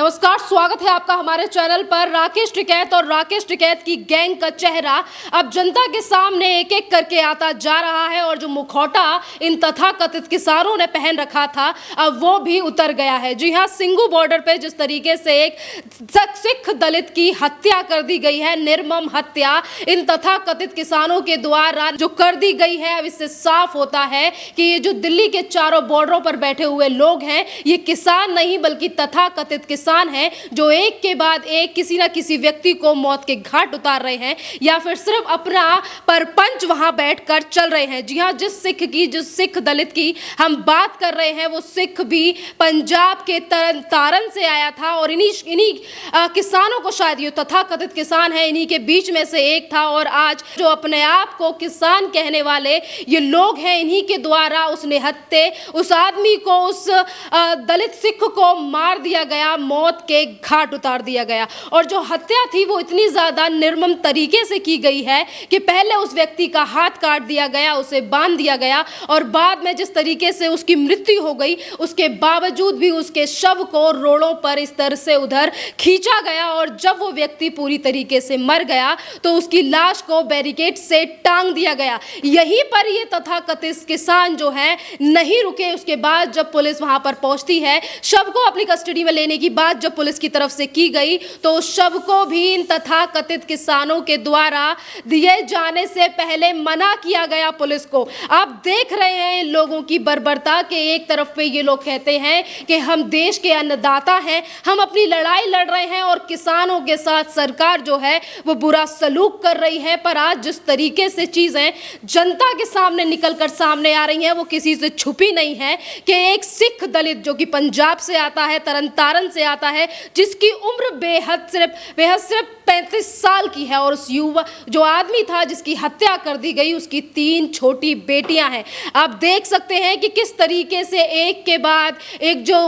नमस्कार, स्वागत है आपका हमारे चैनल पर। राकेश टिकैत और राकेश टिकैत की गैंग का चेहरा अब जनता के सामने एक एक करके आता जा रहा है और जो मुखौटा इन तथाकथित किसानों ने पहन रखा था अब वो भी उतर गया है। जी हां, सिंगू बॉर्डर पे जिस तरीके से एक सिख दलित की हत्या कर दी गई है, निर्मम हत्या इन तथाकथित किसानों के द्वारा जो कर दी गई है, अब इससे साफ होता है कि ये जो दिल्ली के चारों बॉर्डरों पर बैठे हुए लोग हैं ये किसान नहीं बल्कि तथाकथित किसान हैं जो एक के बाद एक किसी ना किसी व्यक्ति को मौत के घाट उतार रहे हैं या फिर सिर्फ अपना परपंच वहां बैठकर चल रहे हैं। जी हां, जिस सिख दलित की हम बात कर रहे हैं वो सिख भी पंजाब के तारन से आया था और इन्हीं किसानों को, शायद ये तथाकथित किसान है, इन्हीं के बीच में से एक था। और आज जो अपने आप को किसान कहने वाले ये लोग हैं, इन्हीं के द्वारा उस निहत्थे उस आदमी को, उस दलित सिख को मार दिया गया, मौत के घाट उतार दिया गया। और जो हत्या थी वो इतनी ज्यादा निर्मम तरीके से की गई है कि पहले उस व्यक्ति का हाथ काट दिया गया, उसे बांध दिया गया और बाद में जिस तरीके से उसकी मृत्यु हो गई उसके बावजूद भी उसके शव को रोड़ों पर इस तरह से उधर खींचा गया। और जब वो व्यक्ति पूरी तरीके से मर गया तो उसकी लाश को बैरिकेड से टांग दिया गया। यहीं पर ये तथाकथित किसान जो है नहीं रुके। उसके बाद जब पुलिस वहां पर पहुंचती है, शव को अपनी कस्टडी में लेने की बात जब पुलिस की तरफ से की गई तो उस शव को भी इन तथाकथित किसानों के द्वारा दिए जाने से पहले मना किया गया पुलिस को। आप देख रहे हैं इन लोगों की बर्बरता के एक तरफ पे ये लोग कहते हैं कि हम देश के अन्नदाता हैं, हम अपनी लड़ाई लड़ रहे हैं और किसानों के साथ सरकार जो है वो बुरा सलूक कर रही है। पर आज जिस तरीके से चीजें जनता के सामने निकलकर सामने आ रही हैं वो किसी से छुपी नहीं है कि एक सिख दलित जो कि पंजाब से आता है, तरन से आता है, जिसकी उम्र बेहद सिर्फ 35 साल की है और उस युवा जो आदमी था जिसकी हत्या कर दी गई उसकी 3 छोटी बेटियां हैं। आप देख सकते हैं कि किस तरीके से एक के बाद एक जो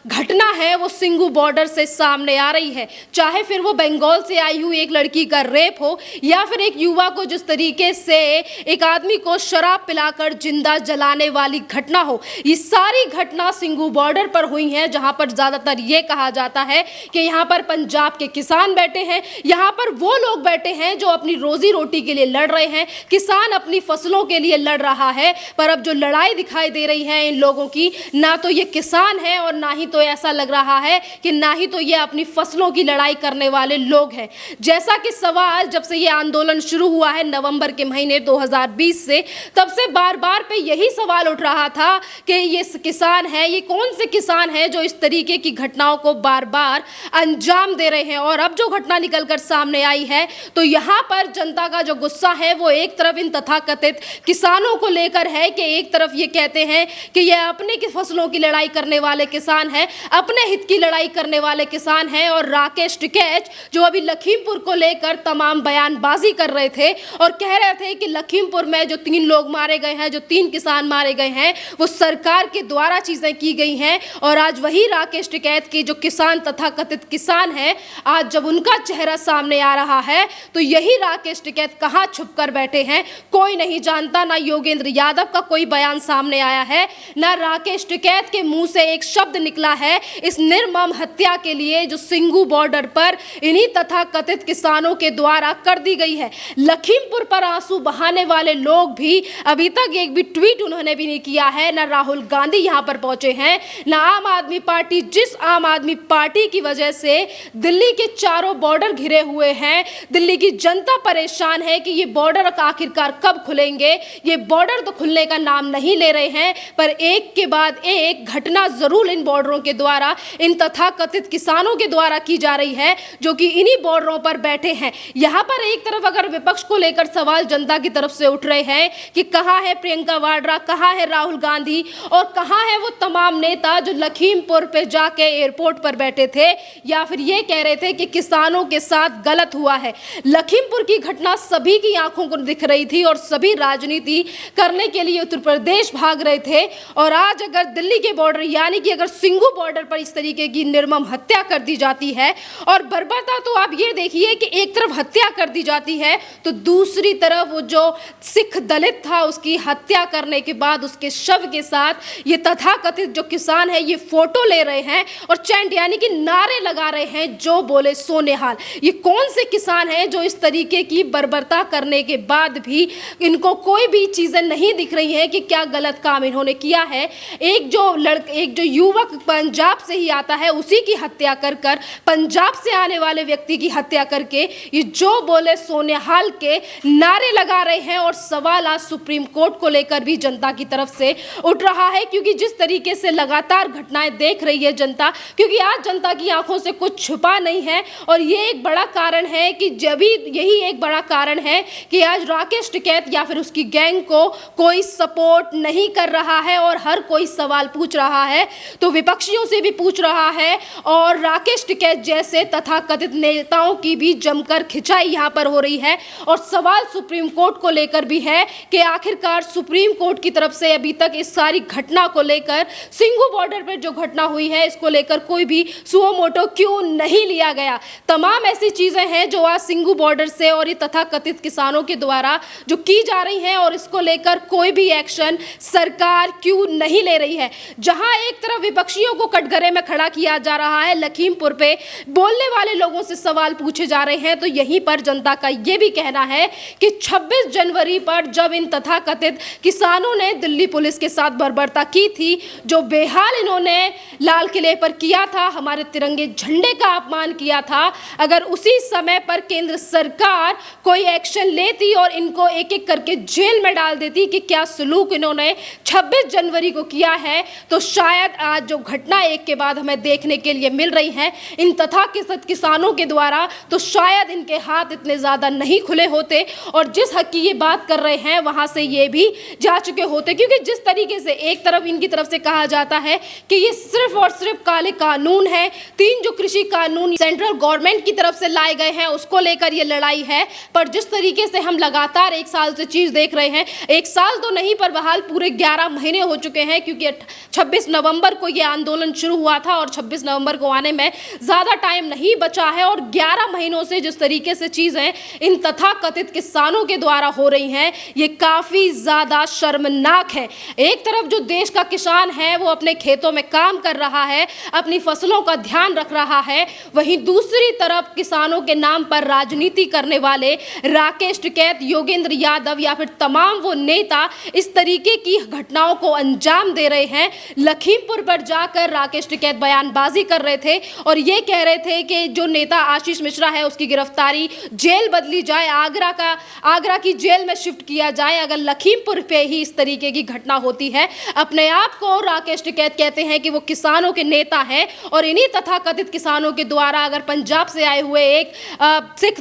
घटना है वो सिंगू बॉर्डर से सामने आ रही है। चाहे फिर वो बंगाल से आई हुई एक लड़की का रेप हो या फिर एक युवा को जिस तरीके से एक आदमी को शराब पिलाकर जिंदा जलाने वाली घटना हो, ये सारी घटना सिंगू बॉर्डर पर हुई है जहां पर ज्यादातर ये कहा जाता है कि यहाँ पर पंजाब के किसान बैठे हैं, यहाँ पर वो लोग बैठे हैं जो अपनी रोजी रोटी के लिए लड़ रहे हैं, किसान अपनी फसलों के लिए लड़ रहा है। पर अब जो लड़ाई दिखाई दे रही है इन लोगों की, ना तो ये किसान है और ना ही तो ऐसा लग रहा है कि ना ही तो ये अपनी फसलों की लड़ाई करने वाले लोग हैं। जैसा कि सवाल जब से ये आंदोलन शुरू हुआ है नवंबर के महीने 2020 से, तब से बार बार पे यही सवाल उठ रहा था कि ये किसान है, ये कौन से किसान है जो इस तरीके की घटनाओं को बार बार अंजाम दे रहे हैं। और अब जो घटना निकलकर सामने आई है तो यहाँ पर जनता का जो गुस्सा है वो एक तरफ इन तथाकथित किसानों को लेकर है कि एक तरफ ये कहते हैं कि ये अपने की फसलों की लड़ाई करने वाले किसान हैं, अपने हित की लड़ाई करने वाले किसान हैं। और राकेश टिकैत जो अभी लखीमपुर को लेकर तमाम बयानबाजी कर रहे थे और कह रहे थे कि लखीमपुर में जो 3 लोग मारे गए हैं, जो 3 किसान मारे गए हैं, वो सरकार के द्वारा चीजें की गई हैं। और आज वही राकेश टिकैत की जो किसान तथाकथित किसान है, आज जब उनका चेहरा सामने आ रहा है तो यही राकेश टिकैत कहां छुपकर बैठे हैं कोई नहीं जानता। ना योगेंद्र यादव का कोई बयान सामने आया है, ना राकेश टिकैत के मुंह से एक शब्द निकला है इस निर्मम हत्या के लिए जो सिंगू बॉर्डर पर इन्हीं तथाकथित किसानों के द्वारा कर दी गई है। लखीमपुर पर आंसू बहाने वाले लोग भी अभी तक एक भी ट्वीट उन्होंने भी नहीं किया है। ना राहुल गांधी यहां पर पहुंचे हैं, ना आम आदमी पार्टी, जिस आम आदमी पार्टी की वजह से दिल्ली के चारों बॉर्डर घिरे हुए हैं। दिल्ली की जनता परेशान है कि ये बॉर्डर आखिरकार कब खुलेंगे। ये बॉर्डर तो खुलने का नाम नहीं ले रहे हैं, पर एक के बाद एक घटना जरूर इन बॉर्डरों के द्वारा, इन तथाकथित किसानों के द्वारा की जा रही है जो कि इन्हीं बॉर्डरों पर बैठे हैं। यहाँ पर एक तरफ अगर विपक्ष को लेकर सवाल जनता की तरफ से उठ रहे हैं कि कहाँ है प्रियंका वाड्रा, कहाँ है राहुल गांधी और कहाँ है वो तमाम नेता जो लखीमपुर पे जाके एयरपोर्ट पर बैठे थे या फिर ये कह रहे थे कि किसानों किसानों के साथ गलत हुआ है। लखीमपुर की घटना सभी की आंखों को दिख रही थी और सभी राजनीति करने के लिए उत्तर प्रदेश भाग रहे थे। और आज अगर दिल्ली के बॉर्डर यानी कि अगर सिंघू बॉर्डर पर इस तरीके की निर्मम हत्या कर दी जाती है, और बर्बरता तो आप ये देखिए कि एक तरफ हत्या कर दी जाती है तो दूसरी तरफ वो जो सिख दलित था उसकी हत्या करने के बाद उसके शव के साथ ये तथाकथित जो किसान है ये फोटो ले रहे हैं और चैंट यानी कि नारे लगा रहे हैं, जो बोले सो निहाल। ये कौन से किसान हैं जो इस तरीके की बर्बरता करने के बाद भी इनको कोई भी चीजें नहीं दिख रही हैं कि क्या गलत काम इन्होंने किया है। एक जो युवक पंजाब से ही आता है उसी की हत्या कर पंजाब से आने वाले व्यक्ति की हत्या करके ये जो बोले सो निहाल के नारे लगा रहे हैं। और सवाल आज सुप्रीम कोर्ट को लेकर भी जनता की तरफ से उठ रहा है, क्योंकि जिस तरीके से लगातार घटनाएं देख रही है जनता, क्योंकि आज जनता की आंखों से कुछ छुपा नहीं है। और ये एक बड़ा कारण है कि यही एक बड़ा कारण है कि आज राकेश टिकैत या फिर उसकी गैंग को कोई सपोर्ट नहीं कर रहा है और हर कोई सवाल पूछ रहा है, तो विपक्षियों से भी पूछ रहा है और राकेश टिकैत जैसे तथाकथित नेताओं की भी जमकर खिंचाई यहां पर हो रही है। और सवाल सुप्रीम कोर्ट को लेकर भी है कि आखिरकार सुप्रीम कोर्ट की तरफ से अभी तक इस सारी घटना को लेकर, सिंघू बॉर्डर पर जो घटना हुई है इसको लेकर कोई भी सुओ मोटो क्यों नहीं लिया गया। तमाम ऐसी चीजें हैं जो आज सिंघू बॉर्डर से और ये तथाकथित किसानों के द्वारा जो की जा रही हैं और इसको लेकर कोई भी एक्शन सरकार क्यों नहीं ले रही है। जहां एक तरफ विपक्षियों को कटघरे में खड़ा किया जा रहा है, लखीमपुर पे बोलने वाले लोगों से सवाल पूछे जा रहे हैं, तो यहीं पर जनता का यह भी कहना है कि 26 जनवरी पर जब इन तथाकथित किसानों ने दिल्ली पुलिस के साथ बर्बरता की थी, जो बेहाल इन्होंने लाल किले पर किया था, हमारे तिरंगे झंडे का अपमान किया था, अगर उसी समय पर केंद्र सरकार कोई एक्शन लेती और इनको एक एक करके जेल में डाल देती कि क्या सलूक इन्होंने 26 जनवरी को किया है, तो शायद आज जो घटना एक के बाद हमें देखने के लिए मिल रही है इन तथाकथित किसानों के द्वारा, तो शायद इनके हाथ इतने ज़्यादा नहीं खुले होते और जिस हक की ये बात कर रहे हैं वहाँ से ये भी जा चुके होते। क्योंकि जिस तरीके से एक तरफ इनकी तरफ से कहा जाता है कि ये सिर्फ और सिर्फ काले कानून है, 3 जो कृषि कानून सेंट्रल गवर्नमेंट की तरफ से लाए गए हैं उसको लेकर ये लड़ाई है, पर जिस तरीके से हम लगातार 1 साल से चीज़ देख रहे हैं, 1 साल तो नहीं पर बहाल पूरे 11 महीने हो चुके हैं, क्योंकि 26 नवंबर को ये आंदोलन शुरू हुआ था और 26 नवंबर को आने में ज़्यादा टाइम नहीं बचा है। और 11 महीनों से जिस तरीके से चीज़ें इन तथाकथित किसानों के द्वारा हो रही हैं ये काफ़ी ज़्यादा शर्मनाक है। एक तरफ जो देश का किसान है वो अपने खेतों में काम कर रहा है, अपनी फसलों का ध्यान रख रहा है, वहीं दूसरी तरफ किसानों के नाम पर राजनीति करने वाले राकेश टिकैत, योगेंद्र यादव या फिर तमाम वो नेता इस तरीके की घटनाओं को अंजाम दे रहे हैं। लखीमपुर पर जाकर राकेश टिकैत बयानबाजी कर रहे थे और ये कह रहे थे कि जो नेता आशीष मिश्रा है उसकी गिरफ्तारी, जेल बदली जाए, आगरा की जेल में शिफ्ट किया जाए। अगर लखीमपुर पे ही इस तरीके की घटना होती है, अपने आप को राकेश टिकैत कहते हैं कि वो किसानों के नेता हैं और इन्हीं तथाकथित किसानों के द्वारा अगर पंजाब से आए हुए एक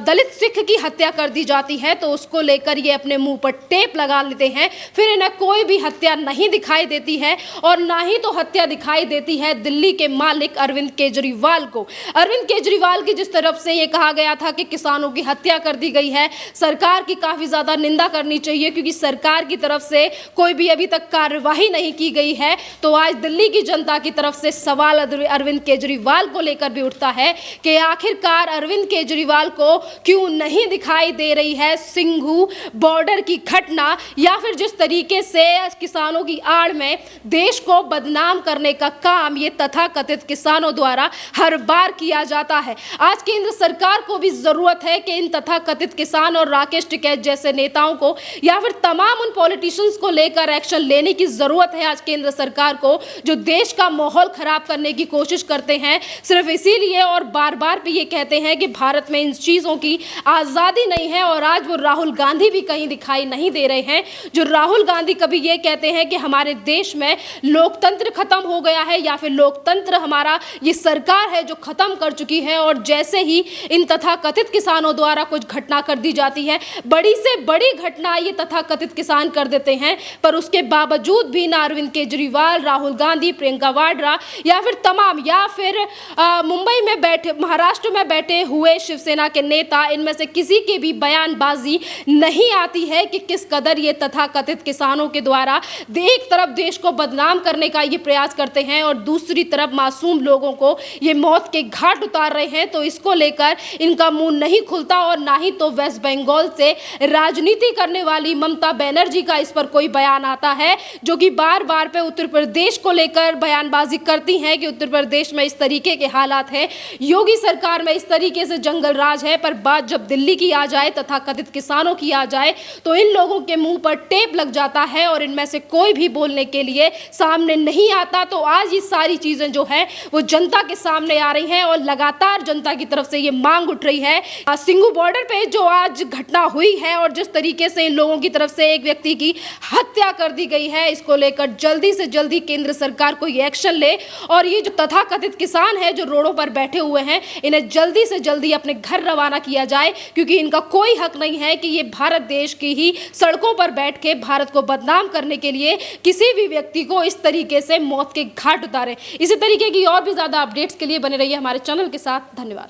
दलित सिख की हत्या कर दी जाती है तो उसको लेकर ये अपने मुंह पर टेप लगा लेते हैं, फिर इन्हें कोई भी हत्या नहीं दिखाई देती है और ना ही तो हत्या दिखाई देती है दिल्ली के मालिक अरविंद केजरीवाल को। अरविंद केजरीवाल की जिस तरफ से ये कहा गया था कि किसानों की हत्या कर दी गई है, सरकार की काफ़ी ज़्यादा निंदा करनी चाहिए, क्योंकि सरकार की तरफ से कोई भी अभी तक कार्यवाही नहीं की गई है। तो आज दिल्ली की जनता की तरफ से सवाल अरविंद केजरीवाल को लेकर भी उठता है कि आखिरकार अरविंद केजरीवाल को क्यों नहीं दिखाई दे रही है सिंघू बॉर्डर की घटना, या फिर जिस तरीके से किसानों की आड़ में देश को बदनाम करने का काम ये तथाकथित किसानों द्वारा हर बार किया जाता है। आज केंद्र सरकार को भी जरूरत है कि इन तथाकथित किसान और राकेश टिकैत जैसे नेताओं को या फिर तमाम उन पॉलिटिशियंस को लेकर एक्शन लेने की जरूरत है आज केंद्र सरकार को, जो देश का माहौल खराब करने की कोशिश करते हैं सिर्फ इसीलिए और बार बार भी ये कहते हैं कि भारत में इन चीज़ों की आज़ादी नहीं है। और आज वो राहुल गांधी भी कहीं दिखाई नहीं दे रहे हैं, जो राहुल गांधी कभी ये कहते हैं कि हमारे देश में लोकतंत्र खत्म हो गया है या फिर लोकतंत्र हमारा ये सरकार है जो खत्म कर चुकी है, और जैसे ही इन तथाकथित किसानों द्वारा कुछ घटना कर दी जाती है, बड़ी से बड़ी घटना ये तथाकथित किसान कर देते हैं, पर उसके बावजूद भी ना अरविंद केजरीवाल, राहुल गांधी, प्रियंका वाड्रा या फिर मुंबई में बैठे महाराष्ट्र में बैठे हुए शिवसेना के नेता, इनमें से किसी की भी बयानबाजी नहीं आती है कि किस कदर ये तथाकथित किसानों के द्वारा एक तरफ देश को बदनाम करने का ये प्रयास करते हैं और दूसरी तरफ मासूम लोगों को ये मौत के घाट उतार रहे हैं। तो इसको लेकर इनका मुंह नहीं खुलता और ना ही तो वेस्ट बंगाल से राजनीति करने वाली ममता बनर्जी का इस पर कोई बयान आता है, जो कि बार बार पे उत्तर प्रदेश को लेकर बयानबाजी करती हैं कि उत्तर प्रदेश में इस तरीके के हालात हैं, योगी सरकार में इस तरीके से जंगल राज है। पर बात जब दिल्ली की आ जाए, तथाकथित किसानों की आ जाए, तो इन लोगों के मुंह पर टेप लग जाता है और इनमें से कोई भी बोलने के लिए सामने नहीं आता। तो आज ये सारी चीजें जो है वो जनता के सामने आ रही हैं और लगातार जनता की तरफ से ये मांग उठ रही है। सिंगू बॉर्डर पे जो आज घटना हुई है और जिस तरीके से इन लोगों की तरफ से एक व्यक्ति की हत्या कर दी गई है, इसको लेकर जल्दी से जल्दी केंद्र सरकार को ये एक्शन ले और ये जो तथाकथित किसान है जो रोडों पर बैठे हुए हैं, इन्हें जल्दी से जल्दी अपने घर रवाना किया जाए, क्योंकि इनका कोई हक नहीं है कि ये भारत देश की ही सड़कों पर बैठ के भारत को बदनाम करने के लिए किसी भी व्यक्ति को इस तरीके से मौत के घाट उतारे। इसी तरीके की और भी ज्यादा अपडेट्स के लिए बने रहिए हमारे चैनल के साथ। धन्यवाद।